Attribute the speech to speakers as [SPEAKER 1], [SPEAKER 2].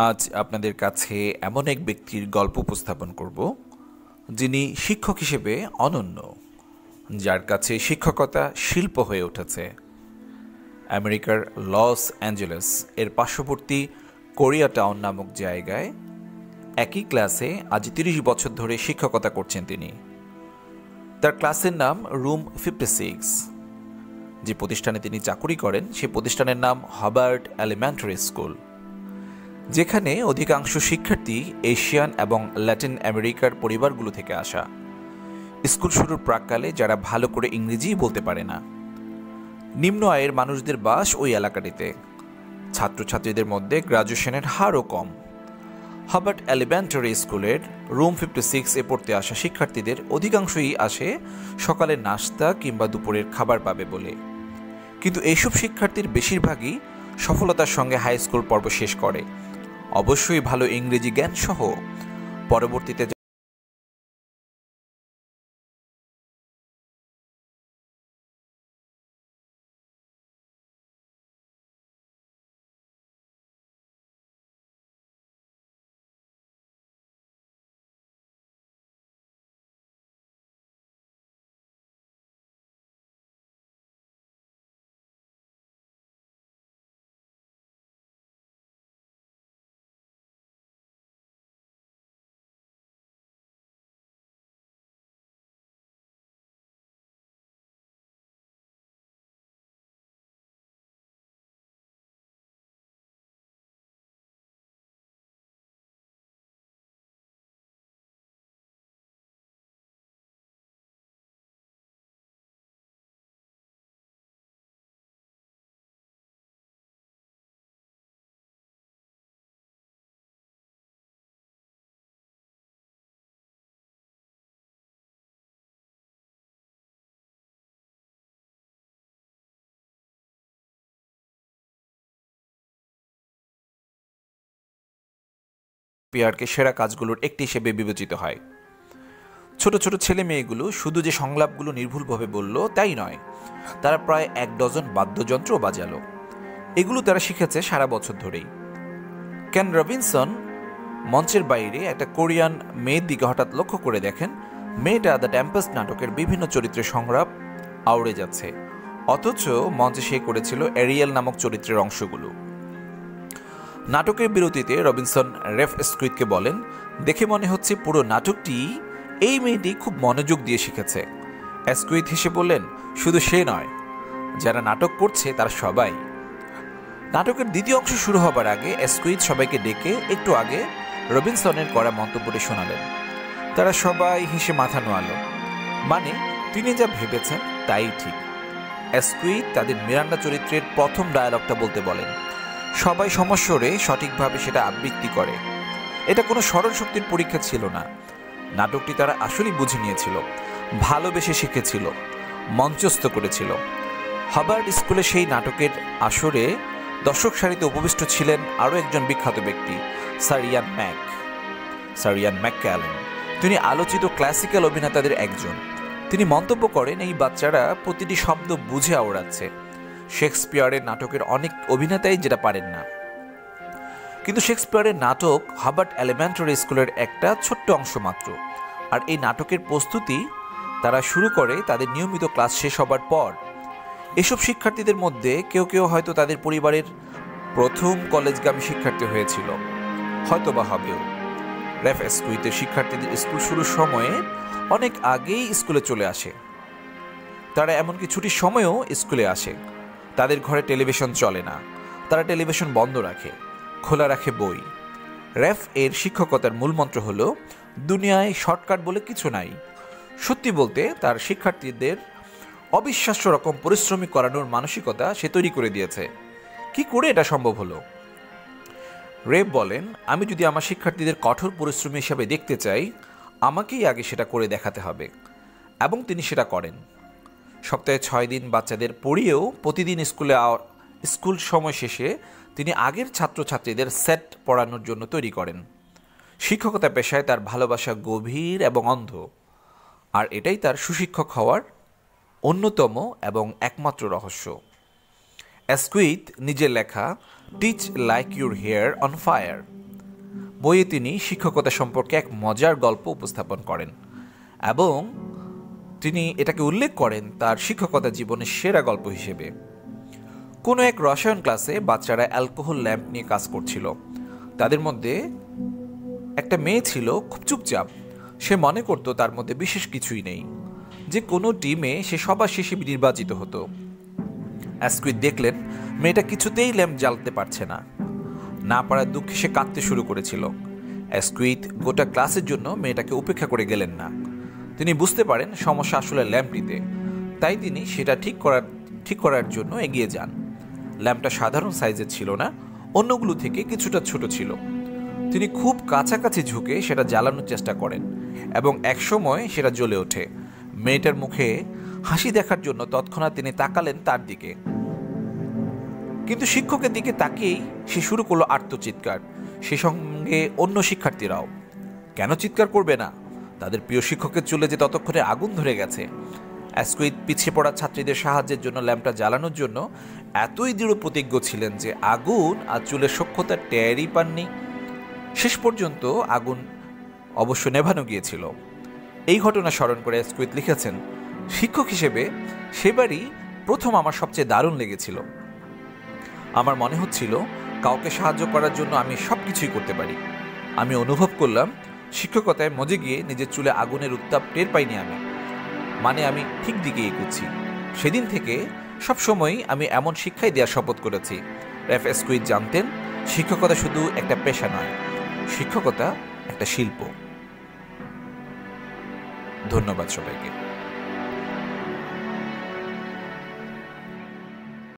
[SPEAKER 1] আজ আপনাদের কাছে এমন এক ব্যক্তির গল্প উপস্থাপন করব যিনি শিক্ষক হিসেবে অনন্য, যার কাছে শিক্ষকতা শিল্প হয়ে উঠেছে। আমেরিকার লস অ্যাঞ্জেলেস এর পার্শ্ববর্তী কোরিয়াটাউন নামক জায়গায় একই ক্লাসে আজ ৩০ বছর ধরে শিক্ষকতা করছেন তিনি। তার ক্লাসের নাম রুম 56। যে প্রতিষ্ঠানে তিনি চাকুরি করেন সে প্রতিষ্ঠানের নাম হাবার্ড এলিমেন্টারি স্কুল, যেখানে অধিকাংশ শিক্ষার্থী এশিয়ান এবং ল্যাটিন আমেরিকার পরিবারগুলো থেকে আসা। স্কুল শুরুর প্রাককালে যারা ভালো করে ইংরেজিই বলতে পারে না, নিম্ন আয়ের মানুষদের বাস ওই এলাকাটিতে। ছাত্রছাত্রীদের মধ্যে গ্রাজুয়েশনের হারও কম। হাবার্ড এলিমেন্টারি স্কুলের রুম 56 এ পড়তে আসা শিক্ষার্থীদের অধিকাংশই আসে সকালের নাস্তা কিংবা দুপুরের খাবার পাবে বলে, কিন্তু এইসব শিক্ষার্থীর বেশিরভাগই সফলতার সঙ্গে হাই স্কুল পর্ব শেষ করে, অবশ্যই ভালো ইংরেজি জ্ঞান সহ। পরবর্তীতে পিয়ারকে সেরা কাজগুলোর একটি হিসেবে বিবেচিত হয়। ছোট ছোট ছেলে মেয়েগুলো শুধু যে সংলাপগুলো নির্ভুলভাবে বলল তাই নয়, তারা প্রায় ১ ডজন বাদ্যযন্ত্র বাজালো। এগুলো তারা শিখেছে সারা বছর ধরেই। কেন রবিনসন মঞ্চের বাইরে একটা কোরিয়ান মেয়ের দিকে হঠাৎ লক্ষ্য করে দেখেন মেয়েটা দ্য টেম্পেস্ট নাটকের বিভিন্ন চরিত্রের সংলাপ আওড়ে যাচ্ছে, অথচ মঞ্চে সে করেছিল এরিয়েল নামক চরিত্রের অংশগুলো। নাটকের বিরতিতে রবিনসন রেফ স্কুইথকে বলেন, দেখে মনে হচ্ছে পুরো নাটকটি এই মেয়েটি খুব মনোযোগ দিয়ে শিখেছে। স্কুইথ হেসে বললেন, শুধু সে নয়, যারা নাটক করছে তারা সবাই। নাটকের দ্বিতীয় অংশ শুরু হবার আগে স্কুইথ সবাইকে ডেকে একটু আগে রবিনসনের করা মন্তব্যটি শোনালেন। তারা সবাই হেসে মাথা নোয়ালো, মানে তিনি যা ভেবেছেন তাই ঠিক। স্কুইথ তাদের মিরান্ডা চরিত্রের প্রথম ডায়ালগটা বলতে বলেন। সবাই সমস্বরে সঠিকভাবে সেটা আবৃত্তি করে। এটা কোনো স্মরণ শক্তির পরীক্ষা ছিল না, নাটকটি তারা আসলেই বুঝে নিয়েছিল, ভালোবেসে শিখেছিল, মঞ্চস্থ করেছিল। হাবার্ড স্কুলে সেই নাটকের আসরে দর্শক সারিতে উপবিষ্ট ছিলেন আরও একজন বিখ্যাত ব্যক্তি, স্যার ইয়ান ম্যাকক্যালেন। তিনি আলোচিত ক্লাসিক্যাল অভিনেতাদের একজন। তিনি মন্তব্য করেন, এই বাচ্চারা প্রতিটি শব্দ বুঝে আওড়াচ্ছে। শেক্সপিয়ারের নাটকের অনেক অভিনেতাই যেটা পারেন না। কিন্তু শেক্সপিয়ারের নাটক হাবার্ড এলিমেন্টারি স্কুলের একটা ছোট্ট অংশ মাত্র। আর এই নাটকের প্রস্তুতি তারা শুরু করে তাদের নিয়মিত ক্লাস শেষ হবার পর। এসব শিক্ষার্থীদের মধ্যে কেউ কেউ হয়তো তাদের পরিবারের প্রথম কলেজগামী শিক্ষার্থী হয়েছিল, হয়তো বা হবেও। রেফ স্কুইথের শিক্ষার্থীদের স্কুল শুরুর সময়ে অনেক আগেই স্কুলে চলে আসে। তারা এমনকি ছুটির সময়েও স্কুলে আসে। তাদের ঘরে টেলিভিশন চলে না, তারা টেলিভিশন বন্ধ রাখে, খোলা রাখে বই। রেফ এর শিক্ষকতার মূলমন্ত্র হলো, দুনিয়ায় শর্টকাট বলে কিছু নাই। সত্যি বলতে তার শিক্ষার্থীদের অবিশ্বাস্য রকম পরিশ্রমী করানোর মানসিকতা সে তৈরি করে দিয়েছে। কি করে এটা সম্ভব হলো? রেফ বলেন, আমি যদি আমার শিক্ষার্থীদের কঠোর পরিশ্রমী হিসাবে দেখতে চাই, আমাকেই আগে সেটা করে দেখাতে হবে। এবং তিনি সেটা করেন। সপ্তাহে ৬ দিন বাচ্চাদের পড়িয়েও প্রতিদিন স্কুল সময় শেষে তিনি আগের ছাত্রছাত্রীদের সেট পড়ানোর জন্য তৈরি করেন। শিক্ষকতা পেশায় তার ভালোবাসা গভীর এবং অন্ধ, আর এটাই তার সুশিক্ষক হওয়ার অন্যতম এবং একমাত্র রহস্য। স্কুইথ নিজের লেখা teach like your hair on fire বইয়ে তিনি শিক্ষকতা সম্পর্কে এক মজার গল্প উপস্থাপন করেন এবং তিনি এটাকে উল্লেখ করেন তার শিক্ষকতা জীবনের সেরা গল্প হিসেবে। কোনো এক রসায়ন ক্লাসে বাচ্চারা অ্যালকোহল ল্যাম্প নিয়ে কাজ করছিল। তাদের মধ্যে একটা মেয়ে ছিল খুব চুপচাপ। সে মনে করত তার মধ্যে বিশেষ কিছুই নেই, যে কোনো টিমে সে সবার শেষে নির্বাচিত হতো। অ্যাসকুইথ দেখলেন মেয়েটা কিছুতেই ল্যাম্প জ্বালতে পারছে না পারার দুঃখে সে কাঁদতে শুরু করেছিল। অ্যাসকুইথ গোটা ক্লাসের জন্য মেয়েটাকে উপেক্ষা করে গেলেন না। তিনি বুঝতে পারেন সমস্যা আসলে ল্যাম্পটিতে, তাই তিনি সেটা ঠিক করার জন্য এগিয়ে যান। ল্যাম্পটা সাধারণ সাইজের ছিল না, অন্যগুলো থেকে কিছুটা ছোট ছিল। তিনি খুব কাছাকাছি ঝুঁকে সেটা জ্বালানোর চেষ্টা করেন এবং একসময় সেটা জ্বলে ওঠে। মেয়েটার মুখে হাসি দেখার জন্য তৎক্ষণাৎ তিনি তাকালেন তার দিকে, কিন্তু শিক্ষকের দিকে তাকিয়েই সে শুরু করলো আর্তচিৎকার। সে সঙ্গে অন্য শিক্ষার্থীরাও। কেন চিৎকার করবে না? তাদের প্রিয় শিক্ষকের চুলে যে ততক্ষণে আগুন ধরে গেছে। অ্যাসকুইথ পিছিয়ে পড়া ছাত্রীদের সাহায্যের জন্য ল্যাম্পটা জ্বালানোর জন্য এতই দৃঢ় প্রতিজ্ঞ ছিলেন যে আগুন আর চুলের সখ্যতা টেরই পাননি। শেষ পর্যন্ত আগুন অবশ্য নেভানো গিয়েছিল। এই ঘটনা স্মরণ করে অ্যাসকুইথ লিখেছেন, শিক্ষক হিসেবে সেবারই প্রথম আমার সবচেয়ে দারুণ লেগেছিল। আমার মনে হচ্ছিল কাউকে সাহায্য করার জন্য আমি সব কিছুই করতে পারি। আমি অনুভব করলাম শিক্ষকতায় মজে গিয়ে নিজের চুলে আগুনের উত্তাপ টের পাইনি আমি ঠিক দিকে এগুচ্ছি। সেদিন থেকে সবসময়ই আমি এমন শিক্ষাই দেওয়ার শপথ করেছি। র্যালফ অ্যাসকুইথ জানতেন শিক্ষকতা শুধু একটা পেশা নয়, শিক্ষকতা একটা শিল্প। ধন্যবাদ সবাইকে।